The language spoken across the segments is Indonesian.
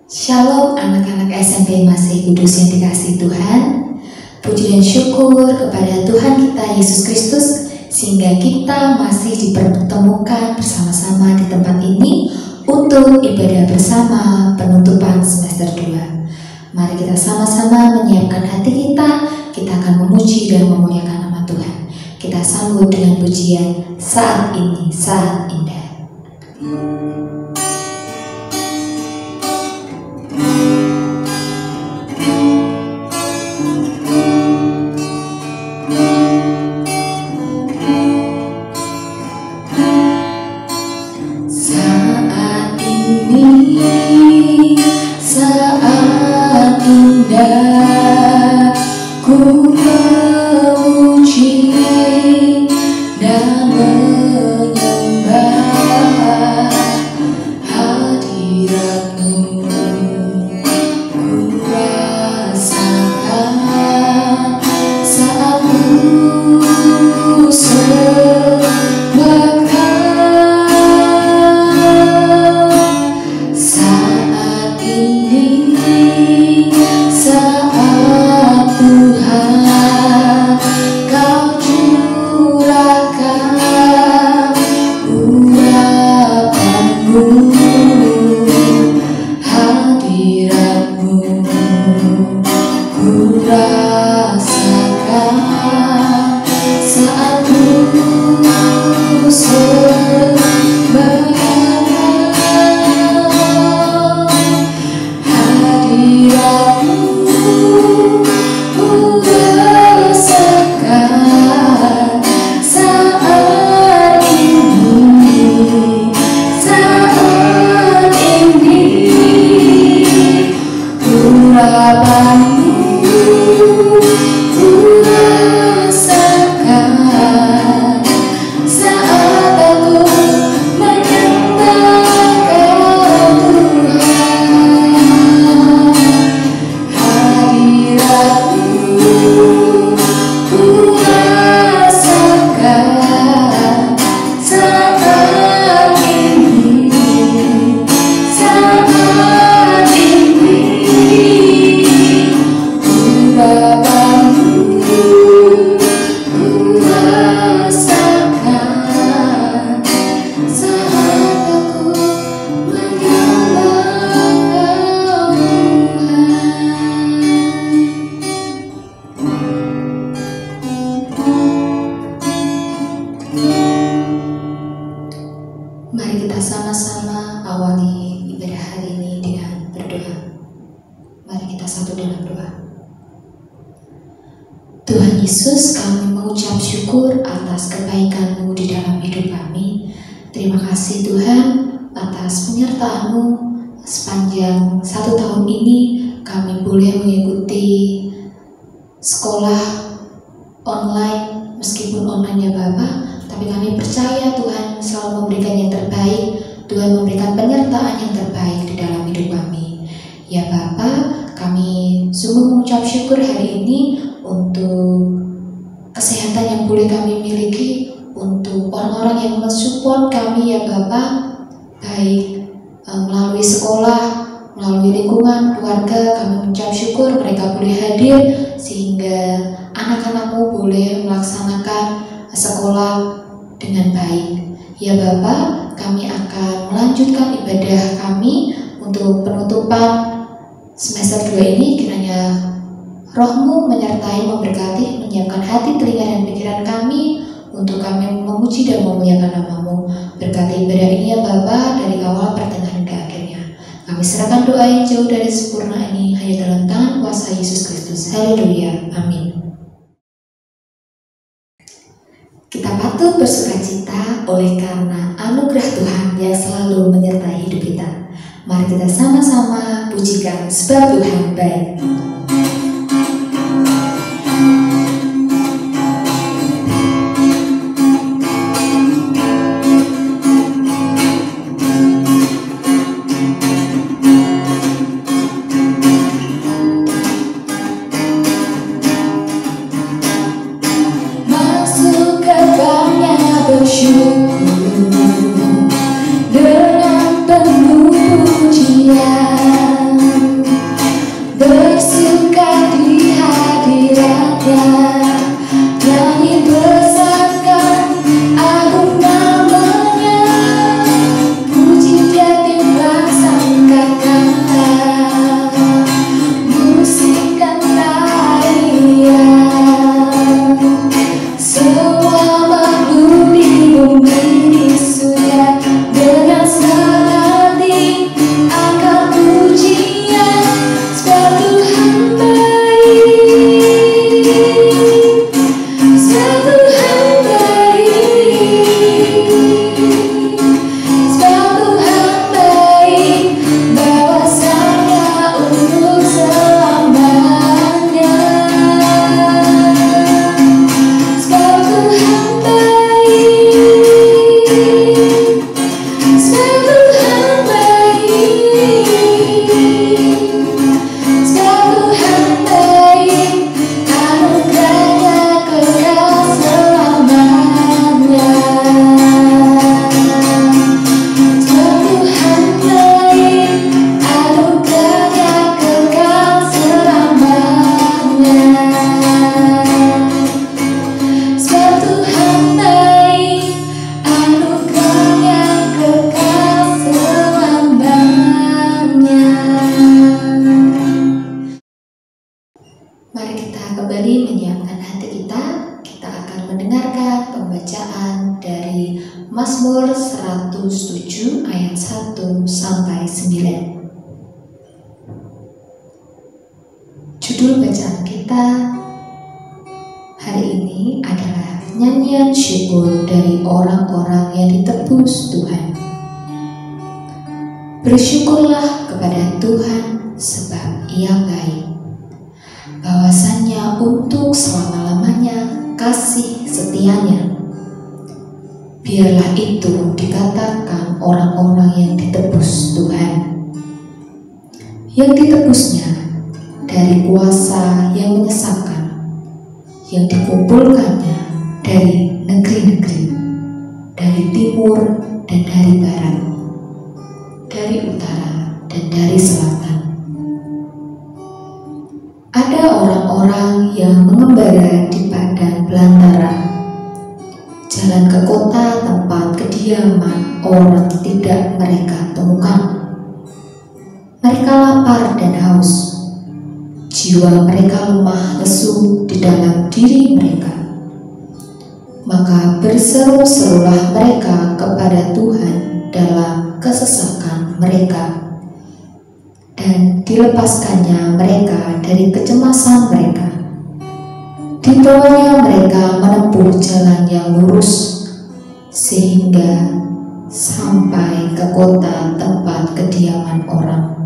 Shalom anak-anak SMP Masih Kudus yang dikasihi Tuhan. Puji dan syukur kepada Tuhan kita Yesus Kristus sehingga kita masih dipertemukan bersama-sama di tempat ini untuk ibadah bersama penutupan semester 2. Mari kita sama-sama menyiapkan hati kita. Kita akan memuji dan memuliakan nama Tuhan. Kita sambut dengan pujian Saat Ini Saat Indah. Saat indah ku memuji dan menyembah hadirat-Mu. Ku rasakan saat ku Tuhan Yesus, kami mengucap syukur atas kebaikan-Mu di dalam hidup kami. Terima kasih Tuhan atas penyertaan-Mu sepanjang 1 tahun ini. Kami boleh mengikuti sekolah online, meskipun online ya Bapak, tapi kami percaya Tuhan selalu memberikan yang terbaik. Tuhan memberikan penyertaan yang terbaik di dalam hidup kami. Ya Bapak, kami sungguh mengucap syukur hari ini untuk kesehatan yang boleh kami miliki, untuk orang-orang yang mensupport kami ya Bapak, baik melalui sekolah, melalui lingkungan, keluarga. Kami mengucap syukur mereka boleh hadir sehingga anak-anak-Mu boleh melaksanakan sekolah dengan baik. Ya Bapak, kami akan melanjutkan ibadah kami untuk penutupan semester 2 ini. Kiranya Roh-Mu menyertai, memberkati, menyiapkan hati, telinga, dan pikiran kami untuk kami memuji dan memuliakan nama-Mu. Berkati ibadah ini ya Bapa, dari awal, pertengahan, ke akhirnya. Kami serahkan doa yang jauh dari sempurna ini hanya dalam tangan kuasa Yesus Kristus. Haleluya, amin. Kita patut bersukacita oleh karena anugerah Tuhan yang selalu menyertai hidup kita. Mari kita sama-sama pujikan sebab Tuhan baik. Dengan penuh pujian 107 ayat 1 sampai 9. Judul bacaan kita hari ini adalah nyanyian syukur dari orang-orang yang ditebus Tuhan. Bersyukurlah kepada Tuhan sebab Ia baik, bahwasanya untuk selama-lamanya kasih setianya. Biarlah itu dikatakan orang-orang yang ditebus Tuhan, yang ditebusnya dari kuasa yang menyesakan, yang dikumpulkannya dari negeri-negeri, dari timur dan dari barat, dari utara dan dari selatan. Ada orang-orang yang mengembara di padang belantara, jalan ke kota tempat kediaman orang tidak mereka temukan. Mereka lapar dan haus, jiwa mereka lemah lesu di dalam diri mereka. Maka berseru-serulah mereka kepada Tuhan dalam kesesakan mereka, dan dilepaskannya mereka dari kecemasan mereka. Dibawanya mereka menempuh jalan yang lurus, sehingga sampai ke kota tempat kediaman orang.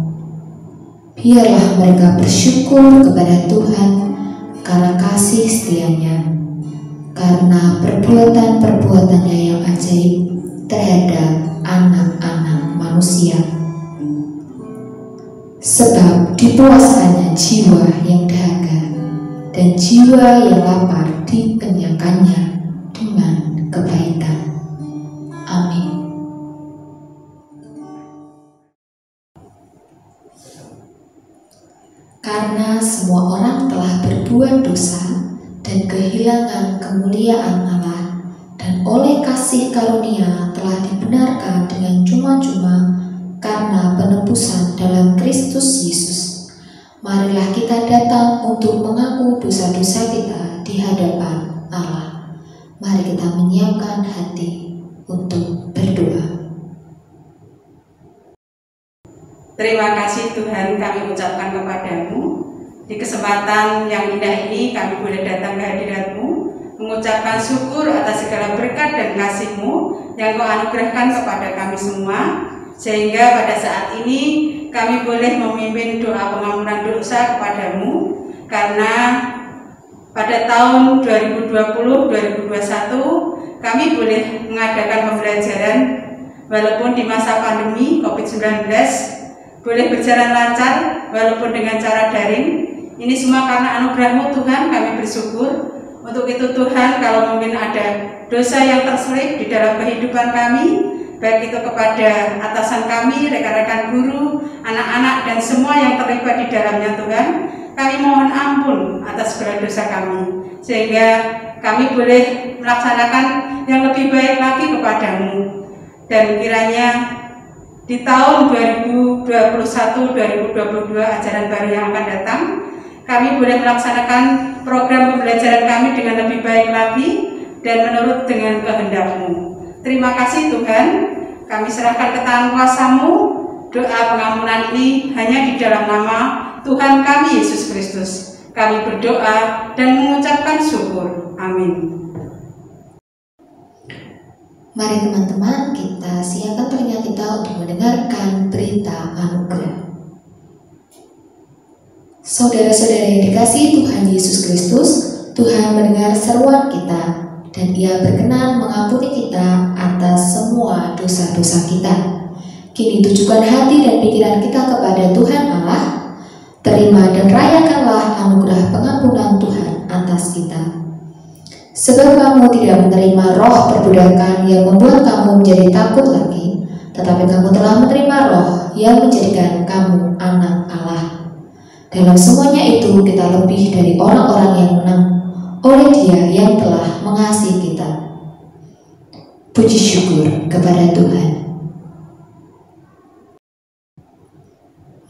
Biarlah mereka bersyukur kepada Tuhan karena kasih setianya, karena perbuatan-perbuatannya yang ajaib terhadap anak-anak manusia. Sebab dipuaskannya jiwa yang dahaga, dan jiwa yang lapar dikenyangkannya dengan kebaikan. Amin. Karena semua orang telah berbuat dosa dan kehilangan kemuliaan Allah, dan oleh kasih karunia telah dibenarkan dengan cuma-cuma karena penebusan dalam Kristus Yesus. Marilah kita datang untuk mengaku dosa-dosa kita di hadapan Allah. Mari kita menyiapkan hati untuk berdoa. Terima kasih Tuhan, kami ucapkan kepadamu. Di kesempatan yang indah ini kami boleh datang ke hadirat-Mu, mengucapkan syukur atas segala berkat dan kasih-Mu yang Kau anugerahkan kepada kami semua, sehingga pada saat ini kami boleh memimpin doa pengampunan dosa kepadamu, karena pada tahun 2020-2021 kami boleh mengadakan pembelajaran walaupun di masa pandemi COVID-19 boleh berjalan lancar walaupun dengan cara daring. Ini semua karena anugerah-Mu Tuhan, kami bersyukur. Untuk itu Tuhan, kalau mungkin ada dosa yang terselip di dalam kehidupan kami, baik itu kepada atasan kami, rekan-rekan guru, anak-anak, dan semua yang terlibat di dalamnya Tuhan, kami mohon ampun atas segala dosa kami, sehingga kami boleh melaksanakan yang lebih baik lagi kepadamu. Dan kiranya di tahun 2021-2022 ajaran baru yang akan datang, kami boleh melaksanakan program pembelajaran kami dengan lebih baik lagi dan menurut dengan kehendak-Mu. Terima kasih Tuhan, kami serahkan ke tangan kuasa-Mu. Doa pengampunan ini hanya di dalam nama Tuhan kami Yesus Kristus. Kami berdoa dan mengucapkan syukur. Amin. Mari teman-teman, kita siapkan telinga kita untuk mendengarkan berita anugerah. Saudara-saudara yang dikasihi Tuhan Yesus Kristus, Tuhan mendengar seruan kita dan Ia berkenan mengampuni kita atas semua dosa-dosa kita. Kini tujukan hati dan pikiran kita kepada Tuhan Allah. Terima dan rayakanlah anugerah pengampunan Tuhan atas kita. Sebab kamu tidak menerima roh perbudakan yang membuat kamu menjadi takut lagi, tetapi kamu telah menerima roh yang menjadikan kamu anak Allah. Dalam semuanya itu kita lebih dari orang-orang yang menang oleh Dia yang telah mengasihi kita. Puji syukur kepada Tuhan.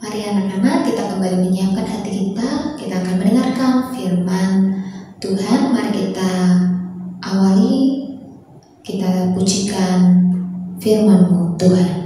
Mari anak-anak, kita kembali menyiapkan hati kita. Kita akan mendengarkan firman Tuhan. Mari kita awali, kita pujikan firman-Mu, Tuhan.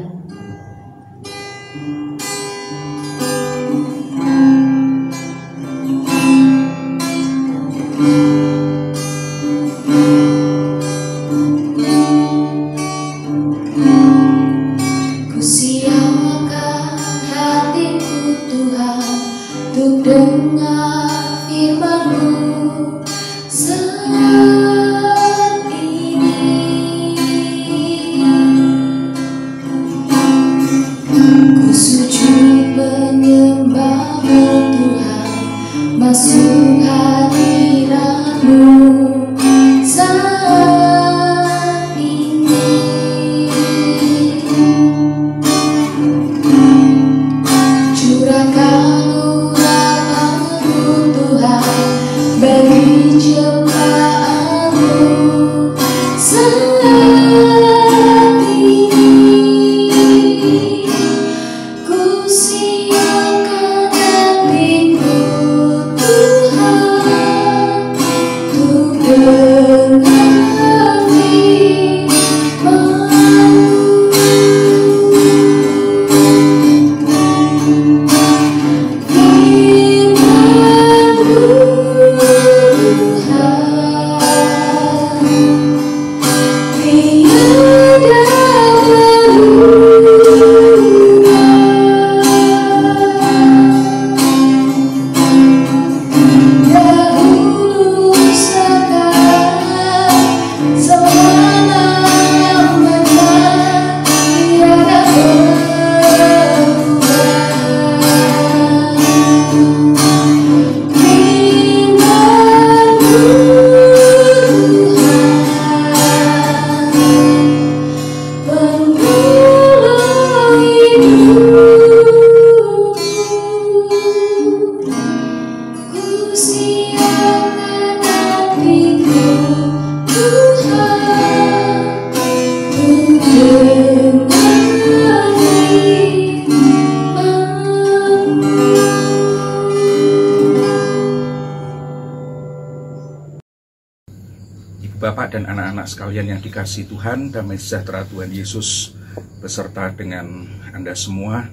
Bapak dan anak-anak sekalian yang dikasihi Tuhan, damai sejahtera Tuhan Yesus beserta dengan Anda semua.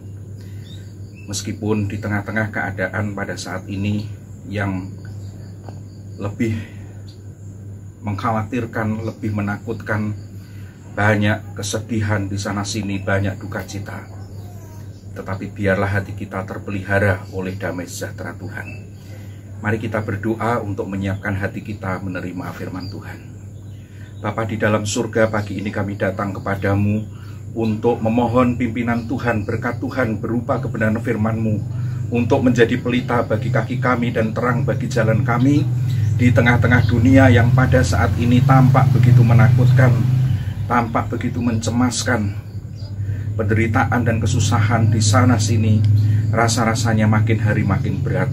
Meskipun di tengah-tengah keadaan pada saat ini yang lebih mengkhawatirkan, lebih menakutkan, banyak kesedihan di sana-sini, banyak duka cita. Tetapi biarlah hati kita terpelihara oleh damai sejahtera Tuhan. Mari kita berdoa untuk menyiapkan hati kita menerima firman Tuhan. Bapa di dalam surga, pagi ini kami datang kepadamu untuk memohon pimpinan Tuhan, berkat Tuhan berupa kebenaran firman-Mu, untuk menjadi pelita bagi kaki kami dan terang bagi jalan kami di tengah-tengah dunia yang pada saat ini tampak begitu menakutkan, tampak begitu mencemaskan. Penderitaan dan kesusahan di sana-sini rasa-rasanya makin hari makin berat.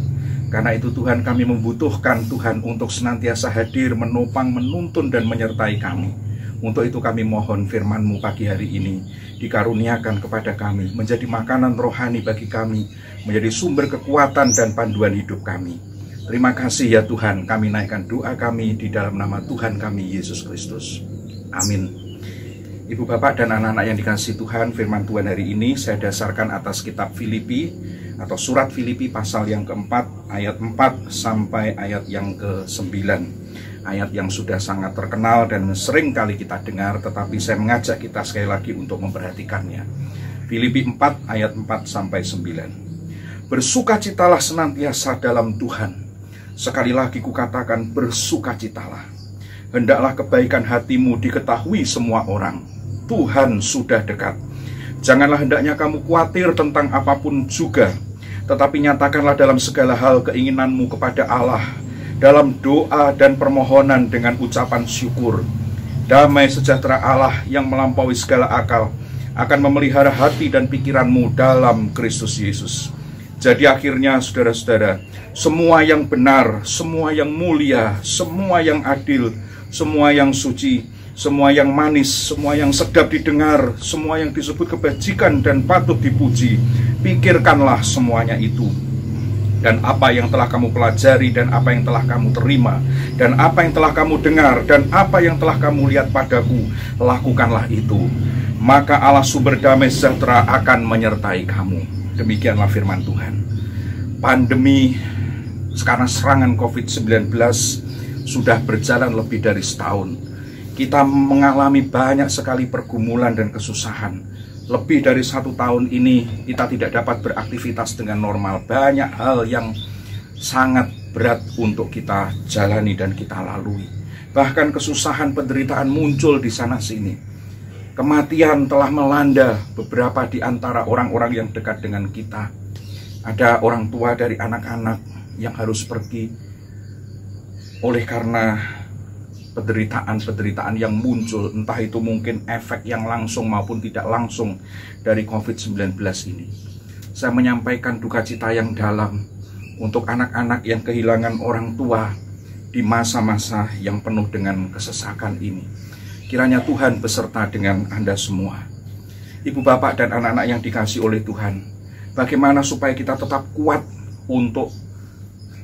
Karena itu Tuhan, kami membutuhkan Tuhan untuk senantiasa hadir, menopang, menuntun dan menyertai kami. Untuk itu kami mohon firman-Mu pagi hari ini dikaruniakan kepada kami, menjadi makanan rohani bagi kami, menjadi sumber kekuatan dan panduan hidup kami. Terima kasih ya Tuhan, kami naikkan doa kami di dalam nama Tuhan kami Yesus Kristus. Amin. Ibu bapak dan anak-anak yang dikasihi Tuhan, firman Tuhan hari ini saya dasarkan atas kitab Filipi atau surat Filipi pasal yang keempat, ayat 4 sampai ayat yang ke-9. Ayat yang sudah sangat terkenal dan sering kali kita dengar, tetapi saya mengajak kita sekali lagi untuk memperhatikannya. Filipi 4 ayat 4 sampai 9. Bersukacitalah senantiasa dalam Tuhan. Sekali lagi kukatakan, bersukacitalah. Hendaklah kebaikan hatimu diketahui semua orang. Tuhan sudah dekat. Janganlah hendaknya kamu khawatir tentang apapun juga, tetapi nyatakanlah dalam segala hal keinginanmu kepada Allah, dalam doa dan permohonan dengan ucapan syukur. Damai sejahtera Allah yang melampaui segala akal akan memelihara hati dan pikiranmu dalam Kristus Yesus. Jadi akhirnya saudara-saudara, semua yang benar, semua yang mulia, semua yang adil, semua yang suci, semua yang manis, semua yang sedap didengar, semua yang disebut kebajikan dan patut dipuji, pikirkanlah semuanya itu. Dan apa yang telah kamu pelajari, dan apa yang telah kamu terima, dan apa yang telah kamu dengar, dan apa yang telah kamu lihat padaku, lakukanlah itu. maka Allah sumber damai sejahtera akan menyertai kamu. Demikianlah firman Tuhan. Pandemi karena serangan COVID-19 sudah berjalan lebih dari setahun. Kita mengalami banyak sekali pergumulan dan kesusahan. Lebih dari 1 tahun ini kita tidak dapat beraktivitas dengan normal. Banyak hal yang sangat berat untuk kita jalani dan kita lalui. Bahkan kesusahan, penderitaan muncul di sana-sini. Kematian telah melanda beberapa di antara orang-orang yang dekat dengan kita. Ada orang tua dari anak-anak yang harus pergi oleh karena penderitaan-penderitaan yang muncul, entah itu mungkin efek yang langsung maupun tidak langsung dari COVID-19 ini. Saya menyampaikan duka cita yang dalam untuk anak-anak yang kehilangan orang tua di masa-masa yang penuh dengan kesesakan ini. Kiranya Tuhan beserta dengan Anda semua. Ibu, bapak, dan anak-anak yang dikasihi oleh Tuhan, bagaimana supaya kita tetap kuat untuk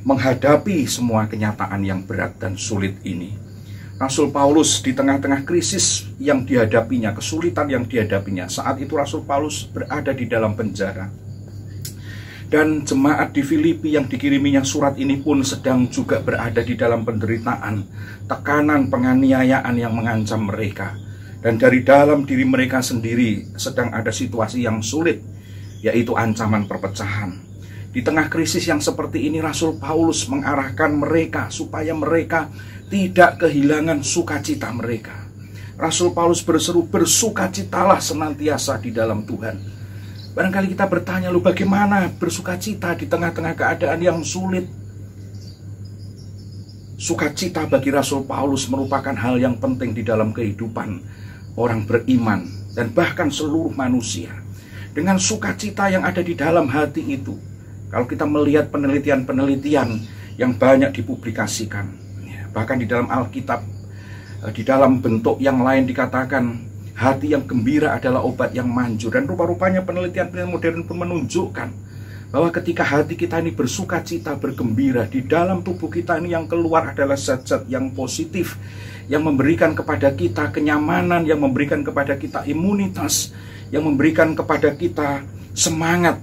menghadapi semua kenyataan yang berat dan sulit ini. Rasul Paulus di tengah-tengah krisis yang dihadapinya, kesulitan yang dihadapinya, saat itu Rasul Paulus berada di dalam penjara. Dan jemaat di Filipi yang dikiriminya surat ini pun sedang juga berada di dalam penderitaan, tekanan, penganiayaan yang mengancam mereka. Dan dari dalam diri mereka sendiri sedang ada situasi yang sulit, yaitu ancaman perpecahan. Di tengah krisis yang seperti ini, Rasul Paulus mengarahkan mereka supaya mereka tidak kehilangan sukacita mereka. Rasul Paulus berseru, bersukacitalah senantiasa di dalam Tuhan. Barangkali kita bertanya, lu bagaimana bersukacita di tengah-tengah keadaan yang sulit? Sukacita bagi Rasul Paulus merupakan hal yang penting di dalam kehidupan orang beriman dan bahkan seluruh manusia. Dengan sukacita yang ada di dalam hati itu, kalau kita melihat penelitian-penelitian yang banyak dipublikasikan, bahkan di dalam Alkitab, di dalam bentuk yang lain dikatakan hati yang gembira adalah obat yang manjur. Dan rupa-rupanya penelitian-penelitian modern pun menunjukkan bahwa ketika hati kita ini bersukacita, bergembira, di dalam tubuh kita ini yang keluar adalah zat-zat yang positif, yang memberikan kepada kita kenyamanan, yang memberikan kepada kita imunitas, yang memberikan kepada kita semangat,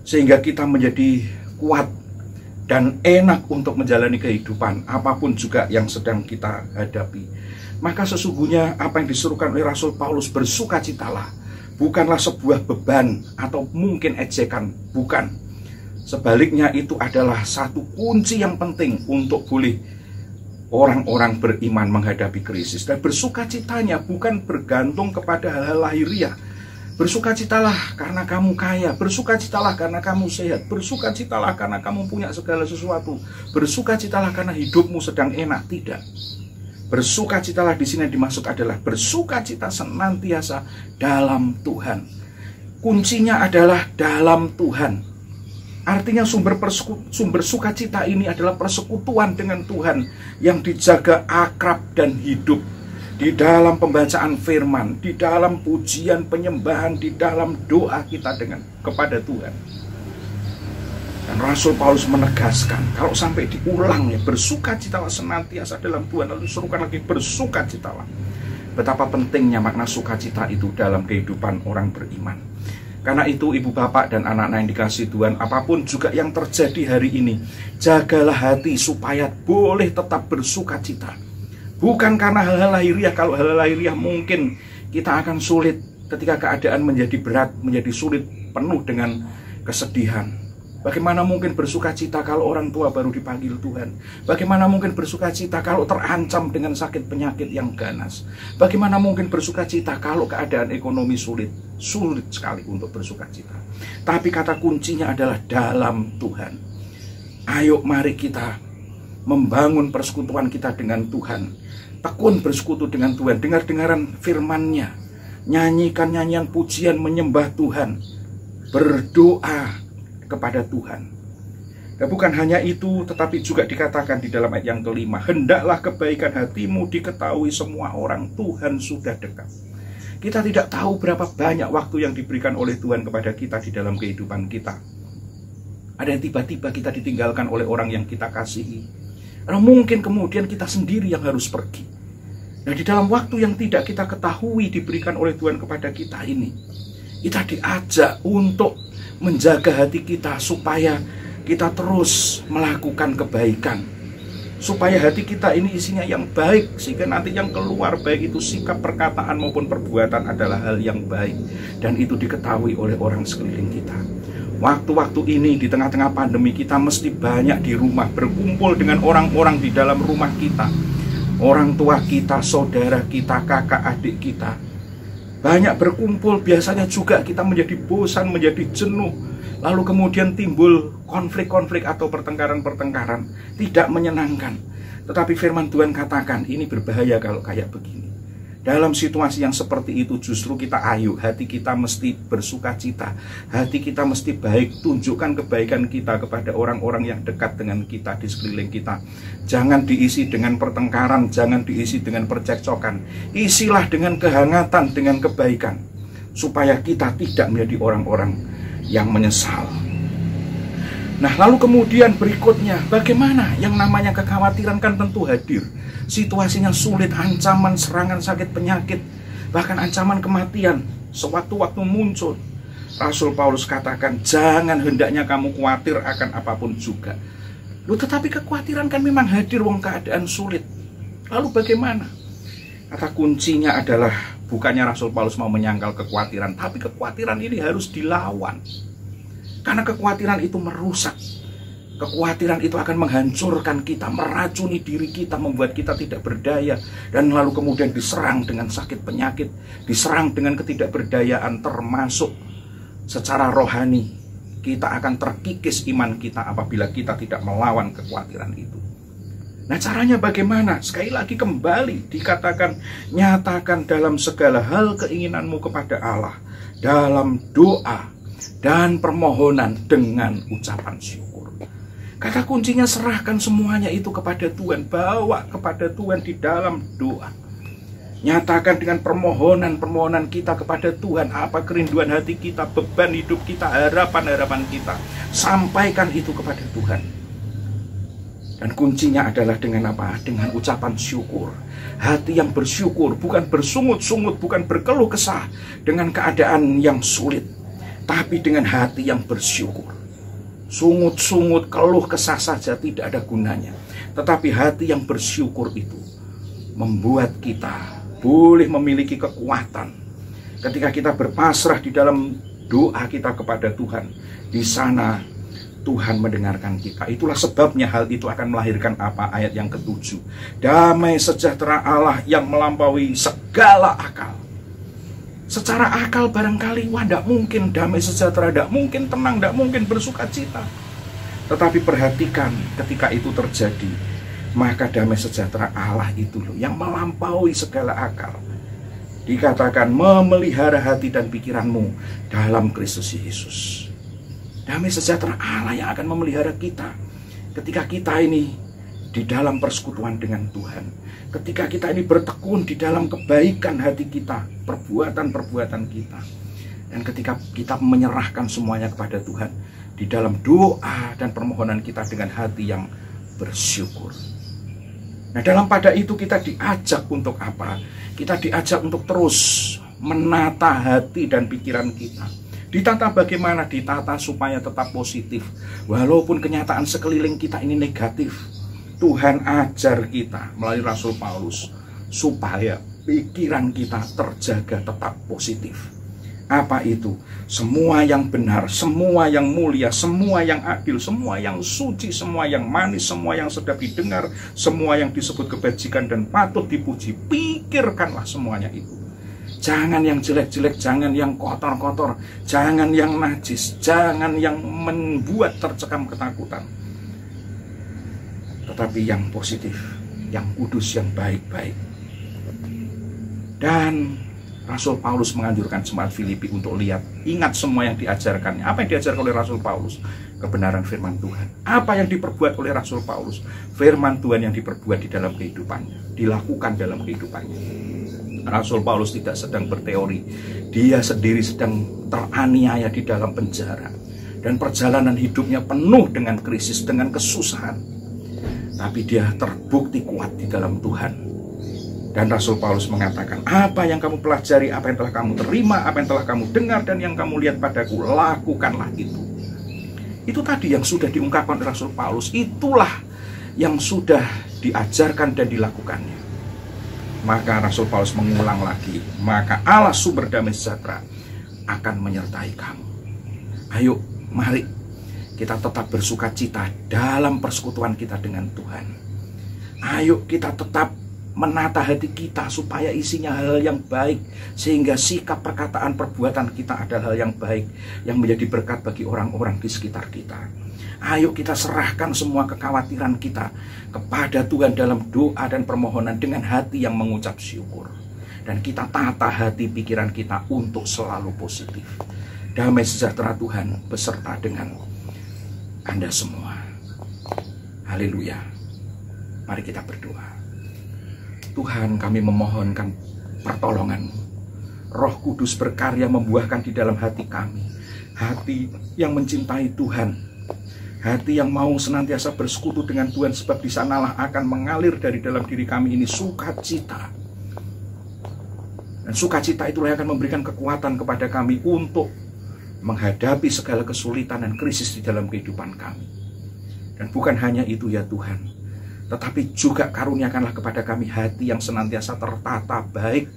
sehingga kita menjadi kuat dan enak untuk menjalani kehidupan apapun juga yang sedang kita hadapi. Maka sesungguhnya apa yang disuruhkan oleh Rasul Paulus, bersukacitalah, bukanlah sebuah beban atau mungkin ejekan, bukan. Sebaliknya itu adalah satu kunci yang penting untuk boleh orang-orang beriman menghadapi krisis. Dan bersukacitanya bukan bergantung kepada hal-hal lahiriah. Bersukacitalah karena kamu kaya, bersukacitalah karena kamu sehat, bersukacitalah karena kamu punya segala sesuatu, bersukacitalah karena hidupmu sedang enak. Tidak. Bersukacitalah di sini dimaksud adalah bersukacita senantiasa dalam Tuhan. Kuncinya adalah dalam Tuhan. Artinya sumber sukacita ini adalah persekutuan dengan Tuhan yang dijaga akrab dan hidup. Di dalam pembacaan firman, di dalam pujian, penyembahan, di dalam doa kita kepada Tuhan. Dan Rasul Paulus menegaskan, kalau sampai diulang ya, bersukacitalah senantiasa dalam Tuhan, lalu serukan lagi bersukacitalah. Betapa pentingnya makna sukacita itu dalam kehidupan orang beriman. Karena itu ibu bapak dan anak-anak yang dikasihi Tuhan, apapun juga yang terjadi hari ini, jagalah hati supaya boleh tetap bersukacita. Bukan karena hal-hal lahiriah. Kalau hal-hal lahiriah mungkin kita akan sulit ketika keadaan menjadi berat, menjadi sulit, penuh dengan kesedihan. Bagaimana mungkin bersukacita kalau orang tua baru dipanggil Tuhan? Bagaimana mungkin bersukacita kalau terancam dengan sakit penyakit yang ganas? Bagaimana mungkin bersukacita kalau keadaan ekonomi sulit? Sulit sekali untuk bersukacita. Tapi kata kuncinya adalah dalam Tuhan. Ayo mari kita membangun persekutuan kita dengan Tuhan. Tekun bersekutu dengan Tuhan, dengar-dengaran firman-Nya, nyanyikan nyanyian pujian menyembah Tuhan, berdoa kepada Tuhan. Dan bukan hanya itu, tetapi juga dikatakan di dalam ayat yang kelima, hendaklah kebaikan hatimu diketahui semua orang, Tuhan sudah dekat. Kita tidak tahu berapa banyak waktu yang diberikan oleh Tuhan kepada kita di dalam kehidupan kita. Ada yang tiba-tiba kita ditinggalkan oleh orang yang kita kasihi. Karena mungkin kemudian kita sendiri yang harus pergi. Nah, di dalam waktu yang tidak kita ketahui diberikan oleh Tuhan kepada kita ini, kita diajak untuk menjaga hati kita supaya kita terus melakukan kebaikan, supaya hati kita ini isinya yang baik, sehingga nanti yang keluar baik itu sikap, perkataan maupun perbuatan adalah hal yang baik, dan itu diketahui oleh orang sekeliling kita. Waktu-waktu ini di tengah-tengah pandemi kita mesti banyak di rumah, berkumpul dengan orang-orang di dalam rumah kita, orang tua kita, saudara kita, kakak adik kita. Banyak berkumpul, biasanya juga kita menjadi bosan, menjadi jenuh. Lalu kemudian timbul konflik-konflik atau pertengkaran-pertengkaran tidak menyenangkan. Tetapi firman Tuhan katakan ini berbahaya kalau kayak begini. Dalam situasi yang seperti itu justru kita ayo, hati kita mesti bersuka cita, hati kita mesti baik, tunjukkan kebaikan kita kepada orang-orang yang dekat dengan kita di sekeliling kita. Jangan diisi dengan pertengkaran, jangan diisi dengan percekcokan, isilah dengan kehangatan, dengan kebaikan, supaya kita tidak menjadi orang-orang yang menyesal. Nah, lalu kemudian berikutnya, bagaimana? Yang namanya kekhawatiran kan tentu hadir. Situasinya sulit, ancaman, serangan, sakit, penyakit, bahkan ancaman kematian sewaktu-waktu muncul. Rasul Paulus katakan, jangan hendaknya kamu khawatir akan apapun juga. Loh, tetapi kekhawatiran kan memang hadir, wong keadaan sulit. Lalu bagaimana? Kata kuncinya adalah bukannya Rasul Paulus mau menyangkal kekhawatiran, tapi kekhawatiran ini harus dilawan. Karena kekhawatiran itu merusak. Kekhawatiran itu akan menghancurkan kita, meracuni diri kita, membuat kita tidak berdaya, dan lalu kemudian diserang dengan sakit penyakit, diserang dengan ketidakberdayaan, termasuk secara rohani. Kita akan terkikis iman kita apabila kita tidak melawan kekhawatiran itu. Nah, caranya bagaimana? Sekali lagi kembali dikatakan, nyatakan dalam segala hal keinginanmu kepada Allah dalam doa dan permohonan dengan ucapan syukur. Kata kuncinya serahkan semuanya itu kepada Tuhan, bawa kepada Tuhan di dalam doa. Nyatakan dengan permohonan kita kepada Tuhan, apa kerinduan hati kita, beban hidup kita, harapan-harapan kita. Sampaikan itu kepada Tuhan. Dan kuncinya adalah dengan apa? Dengan ucapan syukur. Hati yang bersyukur, bukan bersungut-sungut, bukan berkeluh kesah dengan keadaan yang sulit, tapi dengan hati yang bersyukur. Sungut-sungut, keluh kesah saja tidak ada gunanya. Tetapi hati yang bersyukur itu membuat kita boleh memiliki kekuatan. Ketika kita berpasrah di dalam doa kita kepada Tuhan, di sana Tuhan mendengarkan kita. Itulah sebabnya hal itu akan melahirkan apa? Ayat yang ke-7. Damai sejahtera Allah yang melampaui segala akal. Secara akal barangkali, wah, tidak mungkin damai sejahtera, tidak mungkin tenang, tidak mungkin bersuka cita. Tetapi perhatikan, ketika itu terjadi, maka damai sejahtera Allah itu loh yang melampaui segala akal. Dikatakan memelihara hati dan pikiranmu dalam Kristus Yesus. Damai sejahtera Allah yang akan memelihara kita ketika kita ini di dalam persekutuan dengan Tuhan. Ketika kita ini bertekun di dalam kebaikan hati kita, perbuatan-perbuatan kita. Dan ketika kita menyerahkan semuanya kepada Tuhan di dalam doa dan permohonan kita dengan hati yang bersyukur. Nah, dalam pada itu kita diajak untuk apa? Kita diajak untuk terus menata hati dan pikiran kita. Ditata bagaimana? Ditata supaya tetap positif. Walaupun kenyataan sekeliling kita ini negatif, Tuhan ajar kita melalui Rasul Paulus supaya pikiran kita terjaga tetap positif. Apa itu? Semua yang benar, semua yang mulia, semua yang adil, semua yang suci, semua yang manis, semua yang sedap didengar, semua yang disebut kebajikan dan patut dipuji, pikirkanlah semuanya itu. Jangan yang jelek-jelek, jangan yang kotor-kotor, jangan yang najis, jangan yang membuat tercekam ketakutan. Tetapi yang positif, yang kudus, yang baik-baik. Dan Rasul Paulus menganjurkan jemaat Filipi untuk lihat, ingat semua yang diajarkannya. Apa yang diajarkan oleh Rasul Paulus? Kebenaran firman Tuhan. Apa yang diperbuat oleh Rasul Paulus? Firman Tuhan yang diperbuat di dalam kehidupannya, dilakukan dalam kehidupannya. Rasul Paulus tidak sedang berteori, dia sendiri sedang teraniaya di dalam penjara, dan perjalanan hidupnya penuh dengan krisis, dengan kesusahan. Tapi dia terbukti kuat di dalam Tuhan. Dan Rasul Paulus mengatakan, apa yang kamu pelajari, apa yang telah kamu terima, apa yang telah kamu dengar, dan yang kamu lihat padaku, lakukanlah itu. Itu tadi yang sudah diungkapkan oleh Rasul Paulus, itulah yang sudah diajarkan dan dilakukannya. Maka Rasul Paulus mengulang lagi, maka Allah sumber damai sejahtera akan menyertai kamu. Ayo, mari kita tetap bersuka cita dalam persekutuan kita dengan Tuhan. Ayo kita tetap menata hati kita supaya isinya hal yang baik, sehingga sikap, perkataan, perbuatan kita adalah hal yang baik, yang menjadi berkat bagi orang-orang di sekitar kita. Ayo kita serahkan semua kekhawatiran kita kepada Tuhan dalam doa dan permohonan dengan hati yang mengucap syukur. Dan kita tata hati pikiran kita untuk selalu positif. Damai sejahtera Tuhan beserta dengan Anda semua. Haleluya. Mari kita berdoa. Tuhan, kami memohonkan pertolongan-Mu. Roh Kudus berkarya membuahkan di dalam hati kami. Hati yang mencintai Tuhan. Hati yang mau senantiasa bersekutu dengan Tuhan, sebab di sanalah akan mengalir dari dalam diri kami ini sukacita. Dan sukacita itulah yang akan memberikan kekuatan kepada kami untuk menghadapi segala kesulitan dan krisis di dalam kehidupan kami. Dan bukan hanya itu ya Tuhan, tetapi juga karuniakanlah kepada kami hati yang senantiasa tertata baik.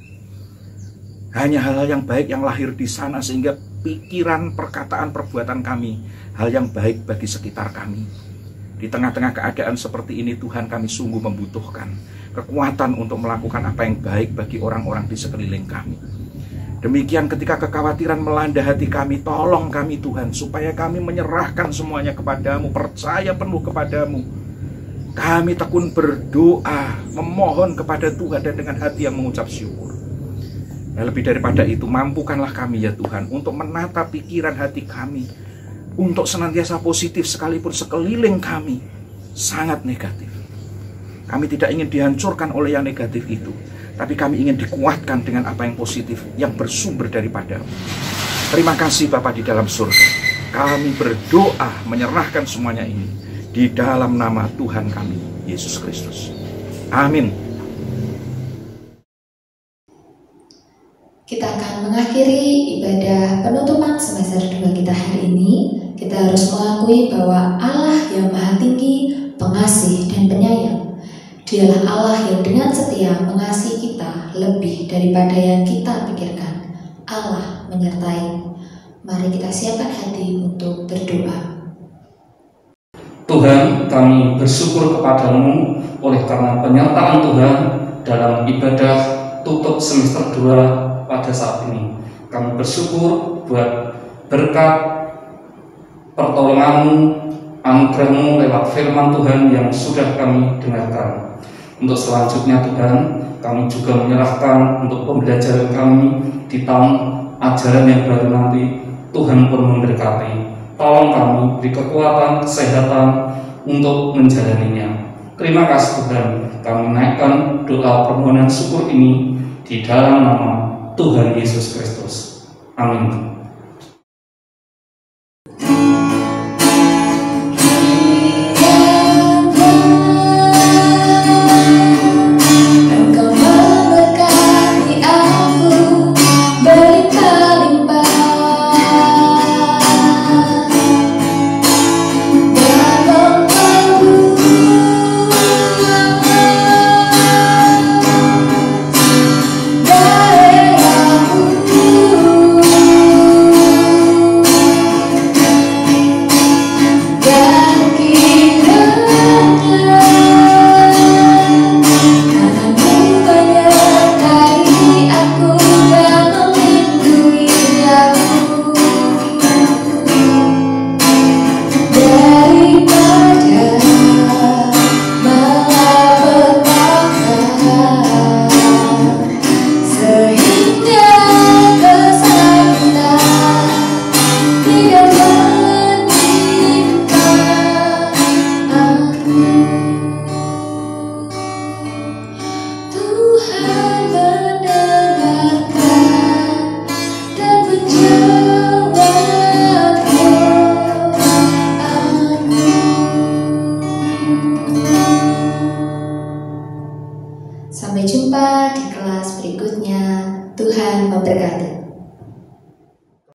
Hanya hal-hal yang baik yang lahir di sana, sehingga pikiran, perkataan, perbuatan kami hal yang baik bagi sekitar kami. Di tengah-tengah keadaan seperti ini Tuhan, kami sungguh membutuhkan kekuatan untuk melakukan apa yang baik bagi orang-orang di sekeliling kami. Demikian ketika kekhawatiran melanda hati kami, tolong kami Tuhan, supaya kami menyerahkan semuanya kepadamu, percaya penuh kepadamu. Kami tekun berdoa, memohon kepada Tuhan dan dengan hati yang mengucap syukur. Dan lebih daripada itu, mampukanlah kami ya Tuhan untuk menata pikiran hati kami, untuk senantiasa positif sekalipun sekeliling kami sangat negatif. Kami tidak ingin dihancurkan oleh yang negatif itu, tapi kami ingin dikuatkan dengan apa yang positif, yang bersumber daripada-Mu. Terima kasih Bapa di dalam surga. Kami berdoa menyerahkan semuanya ini di dalam nama Tuhan kami, Yesus Kristus. Amin. Kita akan mengakhiri ibadah penutupan semester 2 kita hari ini. Kita harus mengakui bahwa Allah yang Maha Tinggi, pengasih dan penyayang. Dialah Allah yang dengan setia mengasihi kita lebih daripada yang kita pikirkan. Allah menyertai. Mari kita siapkan hati untuk berdoa. Tuhan, kami bersyukur kepadamu oleh karena penyertaan Tuhan dalam ibadah tutup semester 2 pada saat ini. Kami bersyukur buat berkat pertolongan-Mu, anugerah-Mu lewat firman Tuhan yang sudah kami dengarkan. Untuk selanjutnya Tuhan, kami juga menyerahkan untuk pembelajaran kami di tahun ajaran yang baru nanti. Tuhan pun memberkati. Tolong kami beri kekuatan, kesehatan untuk menjalaninya. Terima kasih Tuhan. Kami naikkan doa permohonan syukur ini di dalam nama Tuhan Yesus Kristus. Amin.